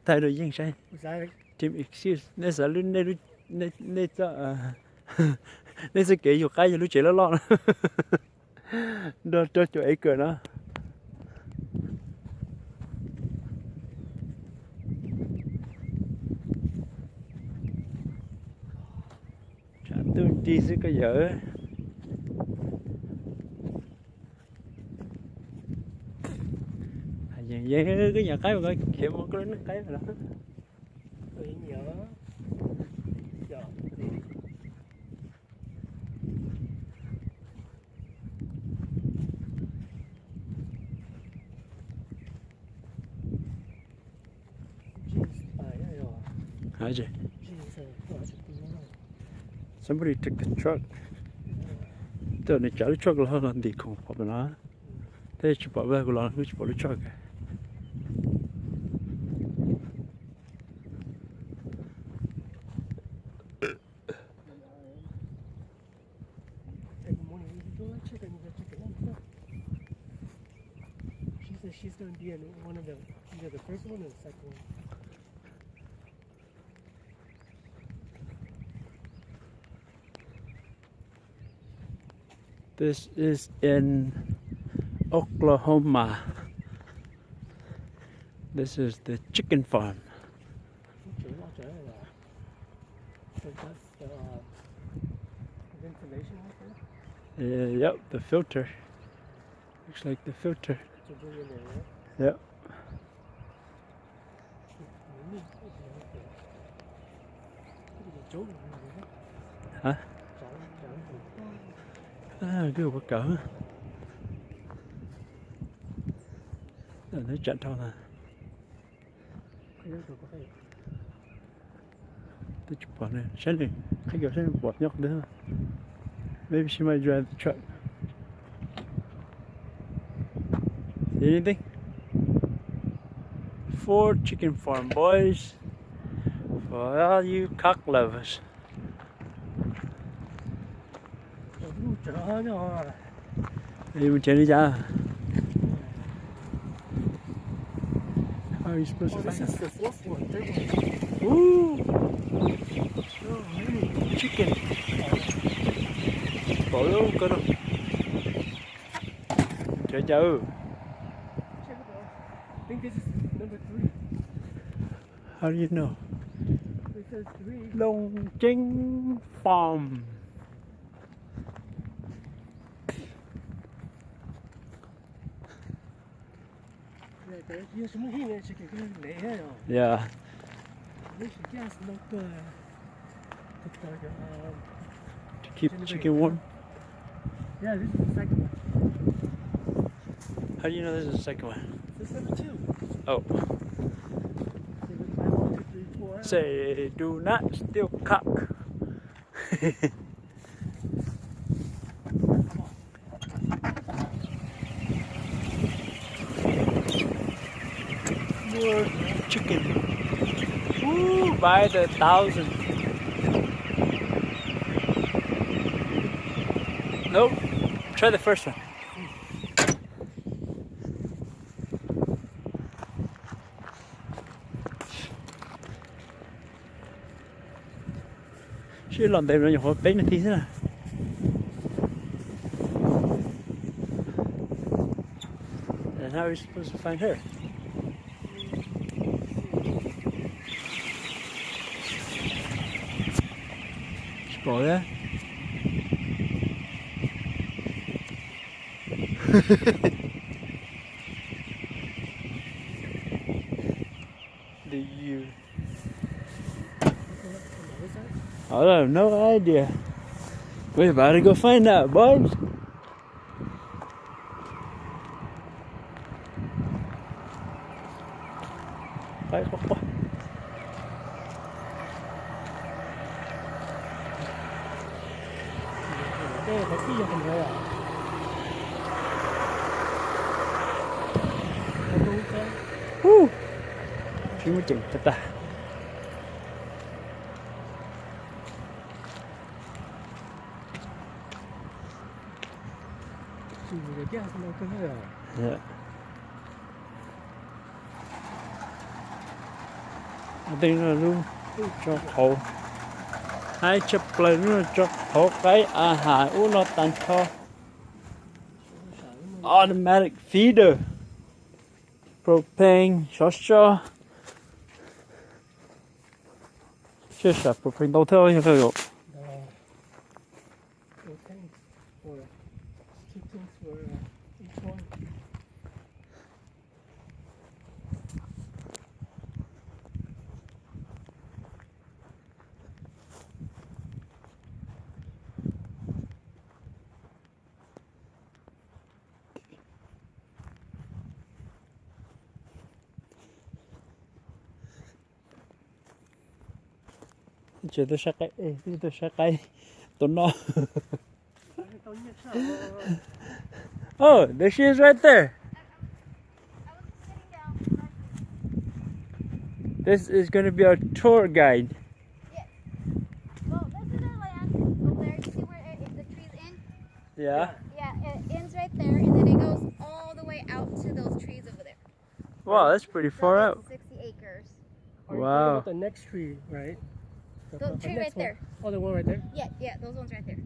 thay đổi riêng sai Sai team excuse nên sẽ luôn nên cho nên sẽ kể nhiều cái lúc chơi nó lo đó cho chỗ ấy cửa nó chả tôi đi sẽ có dở vậy cái nhà cái mà coi kiếm một cái rồi đó tôi nhớ giờ hả chị somebody took the truck tôi này chở cái truck là hơn thì không phải nó thế chỉ bảo về cái lon cứ chỉ bảo cái truck she's going to be in one of the either the first one or the second one. This is in Oklahoma. This is the chicken farm. So that's the ventilation right there? Yep, the filter. Looks like the filter. Yep. Hả? Cái quả cỡ. Nó chặn thôi nè. Tôi chụp vào này, sáng đi. Cái kiểu sáng bọt nhóc nữa. Maybe she might drive the truck. See anything? 4 chicken farm boys. For all you cock lovers. Đi mình chạy đi cha. How are you supposed to find this is the fourth one, third one. Woo! So many chicken. Bỏ luôn cơ đâu. Chạy chào. I think this is number 3. How do you know? It says 3. Long Chinh Farm. Yeah. To keep the chicken warm. Yeah, this is the second one. How do you know this is the second one? This is number 2. Oh. Say, do not steal cock. More chicken. Woo, by the 1,000. Nope. Try the first one. Chứ lần đây nó nhỏ bé này tí thế nào. And how are we supposed to find her? Just bỏ ra. Do you? I have no idea. We're about to go find out, boys. Bye, bye. Woo! Chúng chừng thật ta. Yeah. Yeah. Đây là luôn cho thổ. Hai chập lời nữa cho thổ cái hại u nó tan cho. Automatic feeder. Propane, cho. Chưa sợ propane đâu thôi như thế. The tanks for 2 tanks for each one. Chưa tôi sắc cái tụi nó. Oh, there she is right there. This is going to be our tour guide. Yes. Well, this is the land over there. You see where the trees end? Yeah. Yeah, it ends right there, and then it goes all the way out to those trees over there. Wow, that's pretty far So out. it's 60 acres. Are you talking Wow. about the next tree, right? The tree next right one. there. Oh, the one right there? Yeah, those ones right there.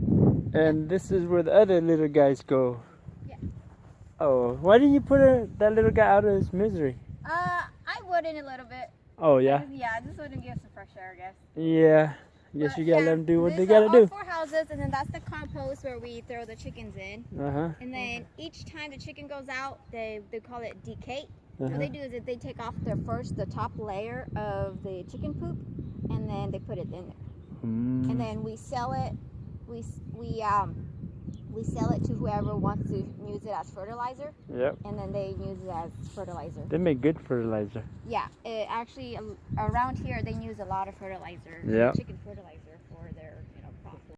And this is where the other little guys go. Yeah. Oh, why didn't you put that little guy out of his misery? I would in a little bit. Oh, yeah? Yeah, this wouldn't give some fresh air, I guess. Yeah. Guess But, you gotta yeah, let them do what they these gotta are do. all 4 houses, and then that's the compost where we throw the chickens in. Uh-huh. And then each time the chicken goes out, they call it decay. Uh-huh. What they do is that they take off the top layer of the chicken poop, and then they put it in there. And then we sell it. We sell it to whoever wants to use it as fertilizer. Yep. And then they use it as fertilizer. They make good fertilizer. Yeah, actually around here they use a lot of fertilizer. Yeah. Chicken fertilizer.